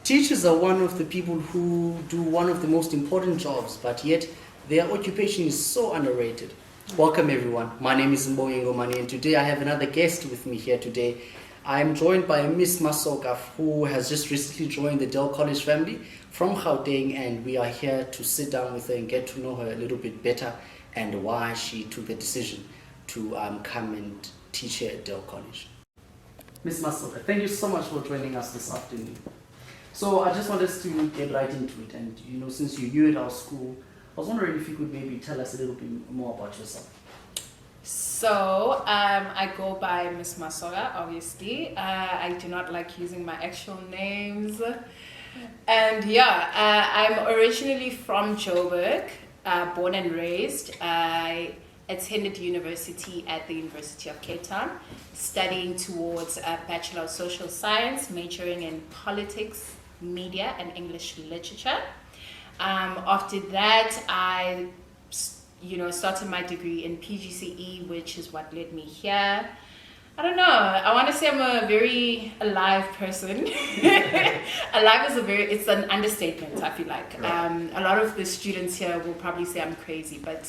Teachers are one of the people who do one of the most important jobs, but yet their occupation is so underrated. Welcome everyone. My name is Ngomani, and today I have another guest with me here today. I am joined by Miss Masoka, who has just recently joined the Dell College family from Gauteng, and we are here to sit down with her and get to know her a little bit better and why she took the decision to come and teach here at Dell College. Miss Masoka, thank you so much for joining us this afternoon. So I just want us to get right into it, and since you're new at our school, I was wondering if you could maybe tell us a little bit more about yourself. So I go by Miss Masoka, obviously. I do not like using my actual names. And I'm originally from Joburg, born and raised. I attended university at the University of Cape Town, studying towards a Bachelor of Social Science, majoring in politics, media, and English literature. After that, I started my degree in PGCE, which is what led me here. I don't know, I want to say I'm a very alive person. Alive is it's an understatement, I feel like. Right. A lot of the students here will probably say I'm crazy, but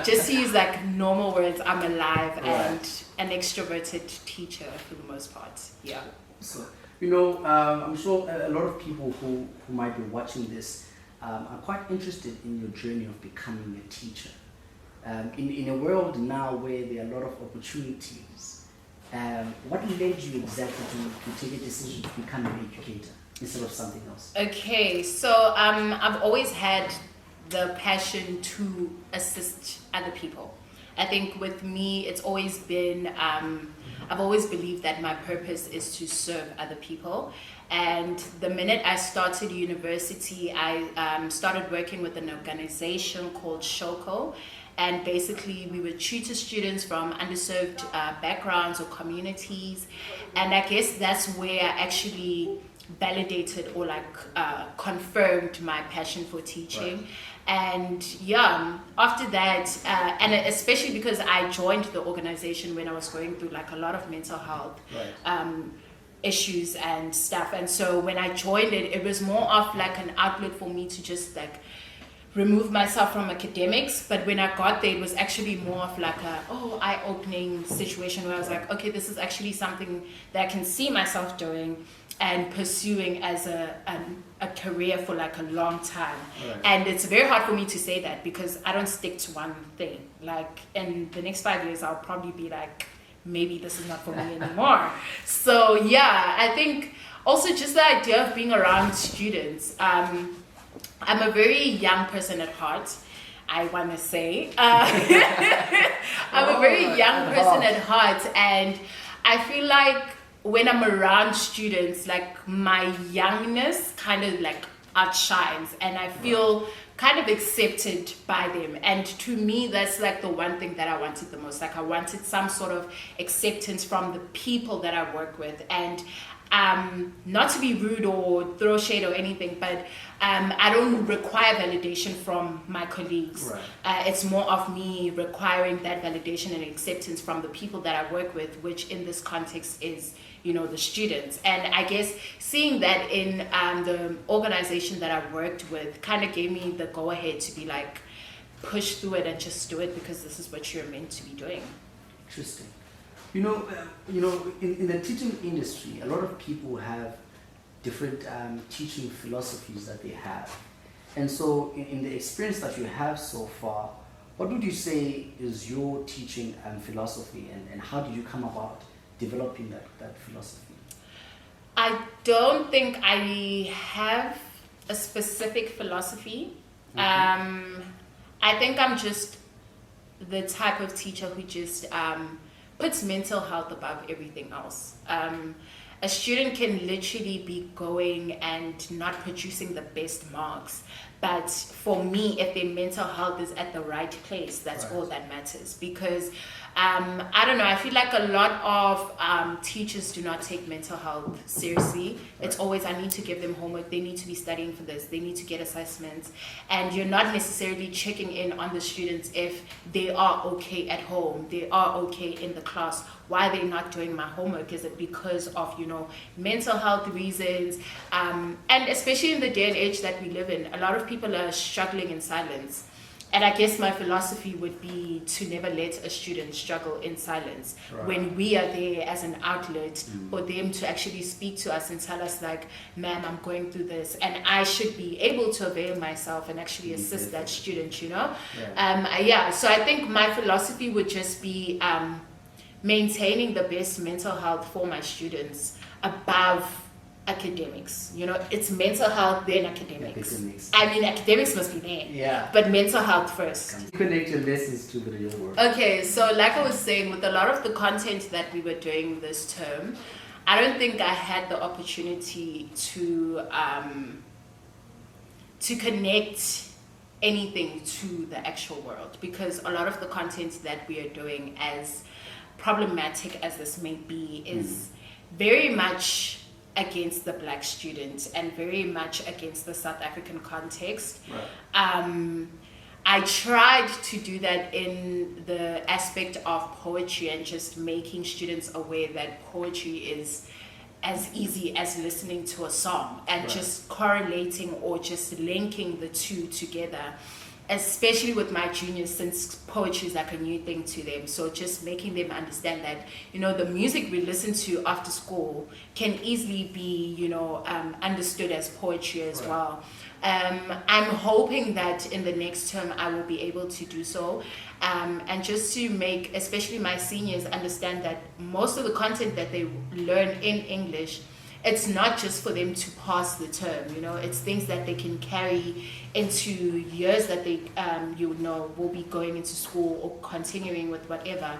just to use like normal words, I'm alive. Right. And an extroverted teacher for the most part, yeah. So, I'm sure a lot of people who might be watching this are quite interested in your journey of becoming a teacher. In a world now where there are a lot of opportunities, what led you exactly to take a decision to become an educator instead of something else? Okay, so I've always had the passion to assist other people. I think with me, it's always been, I've always believed that my purpose is to serve other people. And the minute I started university, I started working with an organization called Shoko. And basically, we would tutor students from underserved backgrounds or communities. And I guess that's where I actually validated or confirmed my passion for teaching. Right. And after that, and especially because I joined the organization when I was going through a lot of mental health issues and stuff. And so when I joined it, it was more of an outlet for me to just remove myself from academics. But when I got there, it was actually more of eye-opening situation where I was like, okay, this is actually something that I can see myself doing and pursuing as a career for a long time. Right. And it's very hard for me to say that because I don't stick to one thing. In the next 5 years, I'll probably be maybe this is not for me anymore. So I think also just the idea of being around students. I'm a very young person at heart, I want to say. I'm a very young person at heart, and I feel like when I'm around students, my youngness kind of outshines, and I feel kind of accepted by them. And to me, that's the one thing that I wanted the most. I wanted some sort of acceptance from the people that I work with. And not to be rude or throw shade or anything, but I don't require validation from my colleagues. Right. It's more of me requiring that validation and acceptance from the people that I work with, which in this context is the students. And I guess seeing that in the organization that I worked with kind of gave me the go ahead to be push through it and just do it because this is what you're meant to be doing. Interesting. In the teaching industry, a lot of people have different teaching philosophies that they have. And so in the experience that you have so far, what would you say is your teaching philosophy, and how did you come about developing that philosophy? I don't think I have a specific philosophy. Mm-hmm. I think I'm just the type of teacher who just puts mental health above everything else. A student can literally be going and not producing the best marks, but for me, if their mental health is at the right place, that's right. All that matters. Because I don't know, I feel like a lot of teachers do not take mental health seriously. It's always, I need to give them homework, they need to be studying for this, they need to get assessments, and you're not necessarily checking in on the students if they are okay at home, they are okay in the class. Why are they not doing my homework? Is it because of, mental health reasons? And especially in the day and age that we live in, a lot of people are struggling in silence. And I guess my philosophy would be to never let a student struggle in silence, when we are there as an outlet for them to actually speak to us and tell us like, ma'am, I'm going through this, and I should be able to avail myself and actually assist that student, So I think my philosophy would just be maintaining the best mental health for my students above academics. It's mental health, then academics. I mean, academics must be there, but mental health first. Connect your lessons to the real world. Okay, so like I was saying, with a lot of the content that we were doing this term, I don't think I had the opportunity to connect anything to the actual world, because a lot of the content that we are doing, as problematic as this may be, is very much against the Black student and very much against the South African context. I tried to do that in the aspect of poetry and just making students aware that poetry is as easy as listening to a song, and just correlating or just linking the two together, especially with my juniors, since poetry is like a new thing to them. So just making them understand that, the music we listen to after school can easily be, understood as poetry as well. I'm hoping that in the next term I will be able to do so, and just to make especially my seniors understand that most of the content that they learn in English, it's not just for them to pass the term, it's things that they can carry into years that they, will be going into school or continuing with whatever.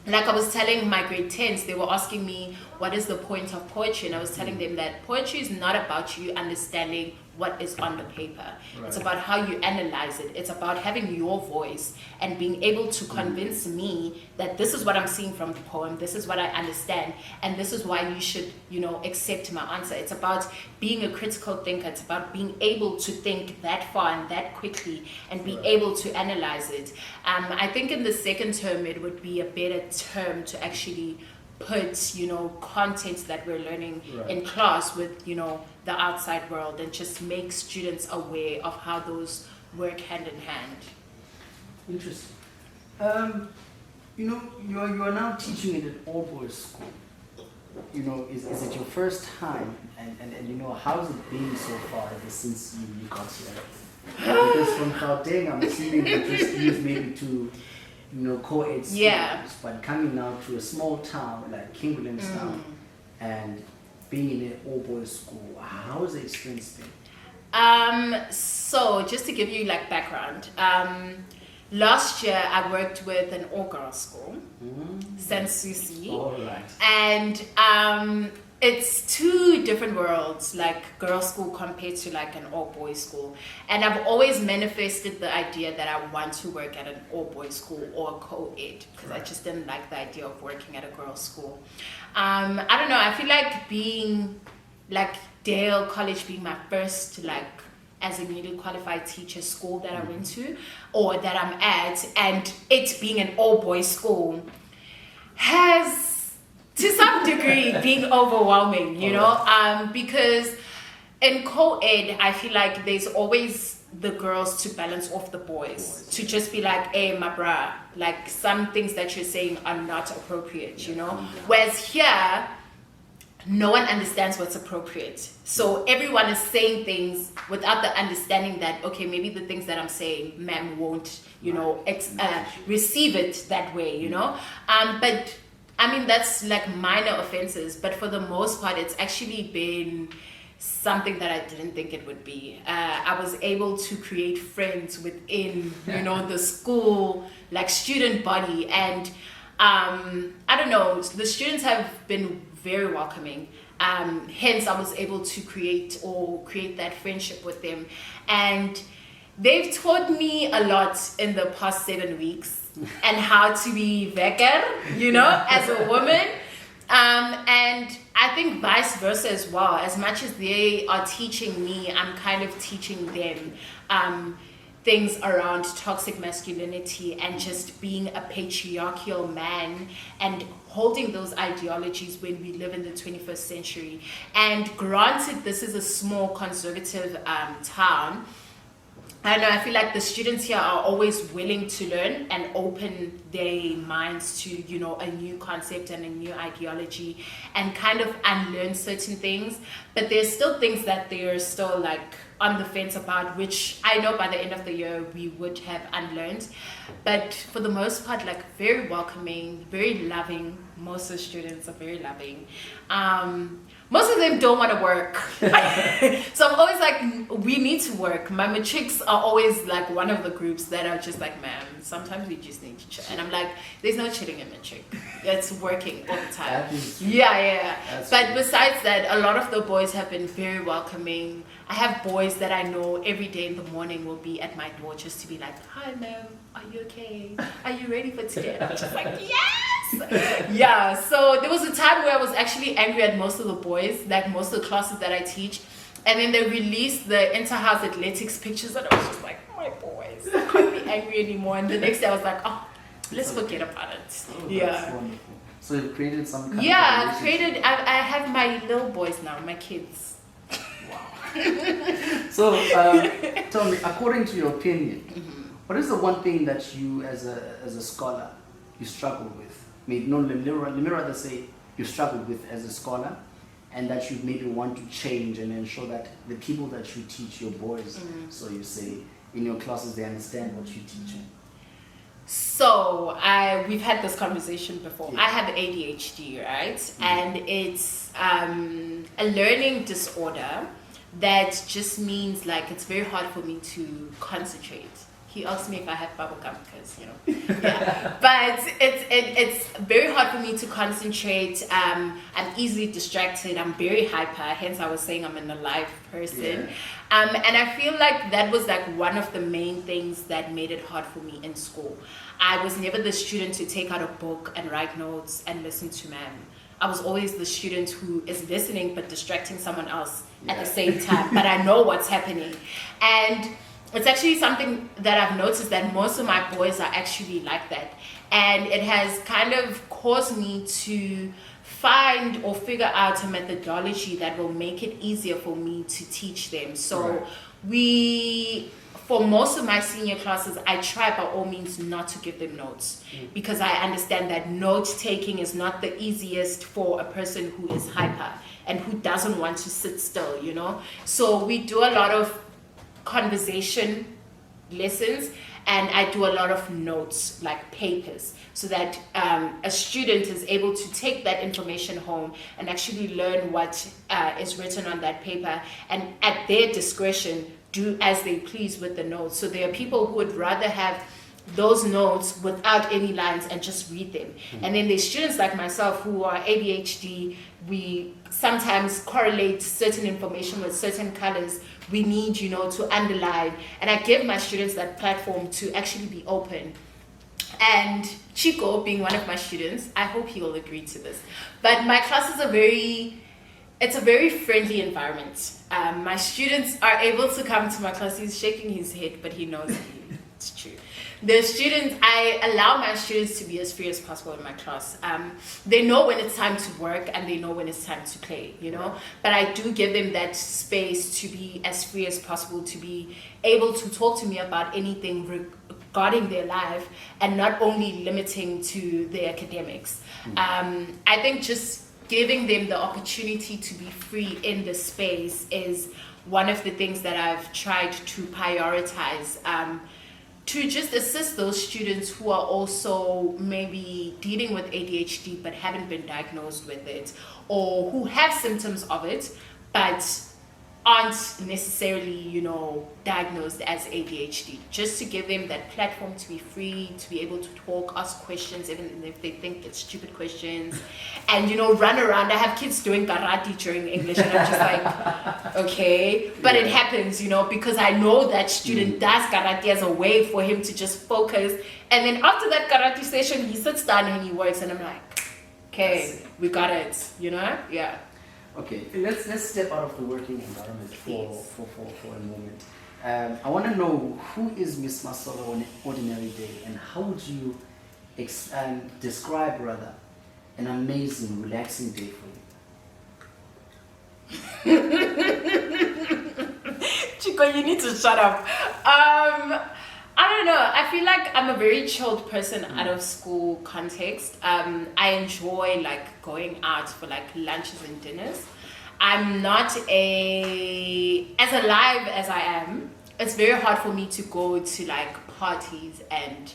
Like I was telling my grade 10s, they were asking me, what is the point of poetry? And I was telling them that poetry is not about you understanding what is on the paper. It's about how you analyze it. It's about having your voice and being able to convince me that this is what I'm seeing from the poem, this is what I understand, and this is why you should, accept my answer. It's about being a critical thinker. It's about being able to think that far and that quickly and be able to analyze it. I think in the second term it would be a better term to actually put, content that we're learning in class with, the outside world, and just make students aware of how those work hand in hand. Interesting. You are now teaching in an all-boys school. Is it your first time? And how's it been so far ever since you got here? Because from Gauteng, I'm assuming you just used maybe to co-ed students, but coming now to a small town like Kimberlandstown and being in an all-boys school, how has the experience been? So just to give you background, last year I worked with an all-girls school, St. Susie. All right. And it's two different worlds, like girls' school compared to an all-boys school. And I've always manifested the idea that I want to work at an all-boys school or a co-ed, because I just didn't like the idea of working at a girls' school. I don't know, I feel like being Dale College being my first as a newly qualified teacher school that I went to or that I'm at, and it being an all-boys school has to some degree being overwhelming, because in co-ed I feel like there's always the girls to balance off the boys, to just be hey my bruh, some things that you're saying are not appropriate, whereas here no one understands what's appropriate, so everyone is saying things without the understanding that okay, maybe the things that I'm saying ma'am won't receive it that way, but I mean, that's minor offenses, but for the most part, it's actually been something that I didn't think it would be. I was able to create friends within, the school, student body. And I don't know, the students have been very welcoming. Hence, I was able to create that friendship with them. And they've taught me a lot in the past 7 weeks. and how to be wekker, as a woman. And I think vice versa as well. As much as they are teaching me, I'm kind of teaching them things around toxic masculinity and just being a patriarchal man and holding those ideologies when we live in the 21st century. And granted, this is a small conservative town. I know, I feel like the students here are always willing to learn and open their minds to, a new concept and a new ideology and kind of unlearn certain things. But there's still things that they're still like on the fence about, which I know by the end of the year we would have unlearned. But for the most part, like very welcoming, very loving. Most of the students are very loving. Most of them don't want to work. So I'm always like, we need to work. My matrics are always like one of the groups that are just like, ma'am, sometimes we just need to chill. And I'm like, there's no chilling in matric. It's working all the time. Yeah. But besides that, a lot of the boys have been very welcoming. I have boys that I know every day in the morning will be at my door just to be like, hi ma'am, are you okay? Are you ready for today? And I'm just like, yes! Yeah, so there was a time where I was actually angry at most of the boys, like most of the classes that I teach. And then they released the inter-house athletics pictures and I was just like, my boys, I can't be angry anymore. And the next day I was like, oh, let's forget about it. Oh, that's wonderful. So you've created some kind of I have my little boys now, my kids. So, tell me, according to your opinion, what is the one thing that you, as a scholar, you struggle with? Maybe let me rather say you struggle with as a scholar, and that you maybe want to change and ensure that the people that you teach, your boys, so you say in your classes, they understand what you teach. So we've had this conversation before. Yeah. I have ADHD, right? And it's a learning disorder. That just means like it's very hard for me to concentrate. He asked me if I have bubble gum because, yeah. But it's very hard for me to concentrate. I'm easily distracted. I'm very hyper. Hence, I was saying I'm an alive person. Yeah. And I feel like that was like one of the main things that made it hard for me in school. I was never the student to take out a book and write notes and listen to ma'am. I was always the student who is listening but distracting someone else at the same time. But I know what's happening. And it's actually something that I've noticed that most of my boys are actually like that. And it has kind of caused me to find or figure out a methodology that will make it easier for me to teach them. So for most of my senior classes, I try by all means not to give them notes because I understand that note taking is not the easiest for a person who is hyper and who doesn't want to sit still, So we do a lot of conversation lessons and I do a lot of notes, like papers, so that a student is able to take that information home and actually learn what is written on that paper and at their discretion do as they please with the notes. So there are people who would rather have those notes without any lines and just read them. And then there's students like myself who are ADHD. We sometimes correlate certain information with certain colors. We need, to underline. And I give my students that platform to actually be open. And Chico, being one of my students, I hope he will agree to this. But my classes are it's a very friendly environment. My students are able to come to my class. He's shaking his head, but he knows it's true. I allow my students to be as free as possible in my class. They know when it's time to work and they know when it's time to play, But I do give them that space to be as free as possible, to be able to talk to me about anything regarding their life and not only limiting to their academics. I think just giving them the opportunity to be free in the space is one of the things that I've tried to prioritize, to just assist those students who are also maybe dealing with ADHD but haven't been diagnosed with it, or who have symptoms of it but aren't necessarily, diagnosed as ADHD, just to give them that platform to be free, to be able to talk, ask questions, even if they think it's stupid questions, and, run around. I have kids doing karate during English, and I'm just like, okay, but it happens, because I know that student does karate as a way for him to just focus, and then after that karate session, he sits down and he works, and I'm like, okay, we got it, yeah. Okay, let's step out of the working environment for a moment. I want to know, who is Miss Masoka on an ordinary day, and how would you describe rather an amazing, relaxing day for you? Chico, you need to shut up. I don't know. I feel like I'm a very chilled person out of school context. I enjoy like going out for like lunches and dinners. I'm not as alive as I am. It's very hard for me to go to like parties and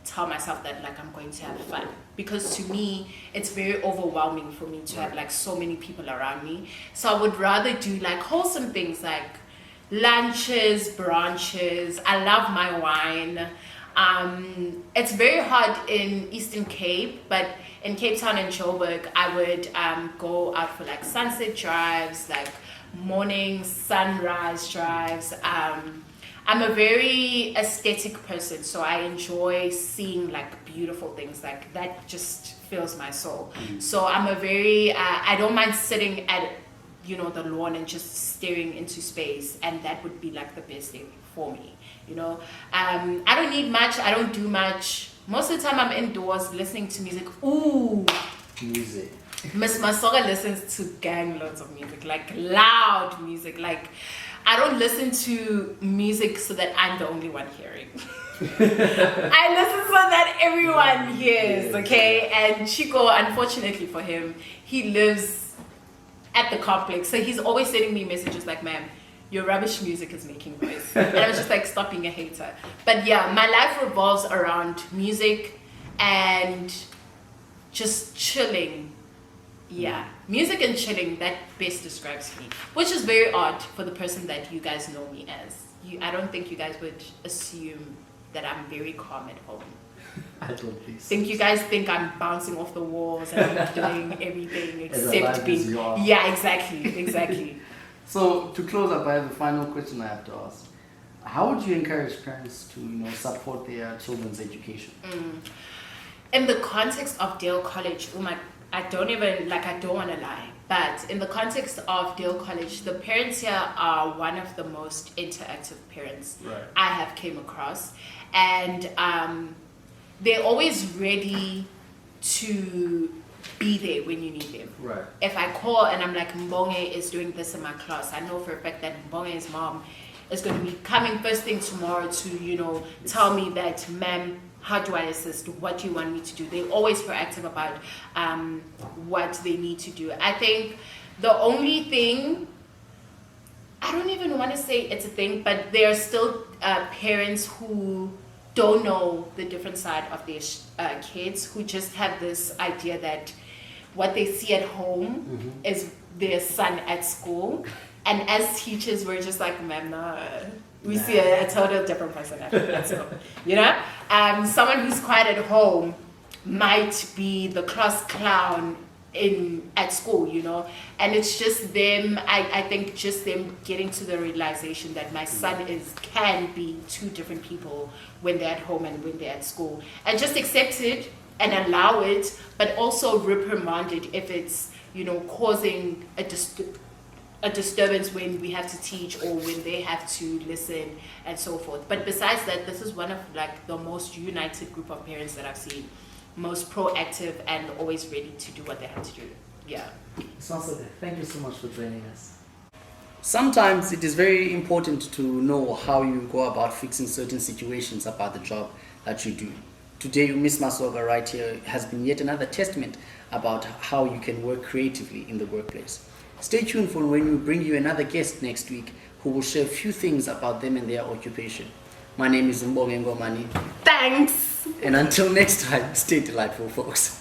tell myself that like I'm going to have fun, because to me it's very overwhelming for me to have like so many people around me. So I would rather do like wholesome things like lunches, brunches. I love my wine. It's very hard in Eastern Cape, but in Cape Town and Joburg, I would go out for like sunset drives, like morning sunrise drives. I'm a very aesthetic person, so I enjoy seeing like beautiful things. Like that just fills my soul. So I'm a very, I don't mind sitting at the lawn and just staring into space, and that would be like the best thing for me. I don't need much, I don't do much. Most of the time I'm indoors listening to music. Ooh, music. Miss Masoka listens to gang loads of music, like loud music. Like I don't listen to music so that I'm the only one hearing. I listen so that everyone hears, okay? And Chico, unfortunately for him, he lives at the complex, so he's always sending me messages like, ma'am, your rubbish music is making noise. And I was just like, stop being a hater. But yeah, my life revolves around music and just chilling. Yeah, music and chilling, that best describes me, which is very odd for the person that you guys know me as. I don't think you guys would assume that I'm very calm at home. I don't think so. You guys think I'm bouncing off the walls and I'm doing everything except being. Yeah, Yeah, exactly. So to close up, I have a final question I have to ask. How would you encourage parents to support their children's education? In the context of Dale College, I don't want to lie, but in the context of Dale College, the parents here are one of the most interactive parents I have came across, and they're always ready to be there when you need them. Right. If I call and I'm like, Mbonge is doing this in my class, I know for a fact that Mbonge's mom is going to be coming first thing tomorrow to, tell me that, ma'am, how do I assist? What do you want me to do? They're always proactive about what they need to do. I think the only thing, I don't even want to say it's a thing, but there are still parents who don't know the different side of their kids, who just have this idea that what they see at home is their son at school. And as teachers, we're just like, ma'am, we see a total different person at school. Someone who's quiet at home might be the class clown at school, and it's just them. I think just them getting to the realization that my son can be two different people when they're at home and when they're at school, and just accept it and allow it, but also reprimand it if it's causing a disturbance when we have to teach or when they have to listen and so forth. But besides that, this is one of like the most united group of parents that I've seen, most proactive and always ready to do what they have to do. Yeah. Masoka, thank you so much for joining us. Sometimes it is very important to know how you go about fixing certain situations about the job that you do. Today, Miss Masoka right here has been yet another testament about how you can work creatively in the workplace. Stay tuned for when we bring you another guest next week who will share a few things about them and their occupation. My name is Mbonge Ngomani. Thanks! And until next time, stay delightful, folks.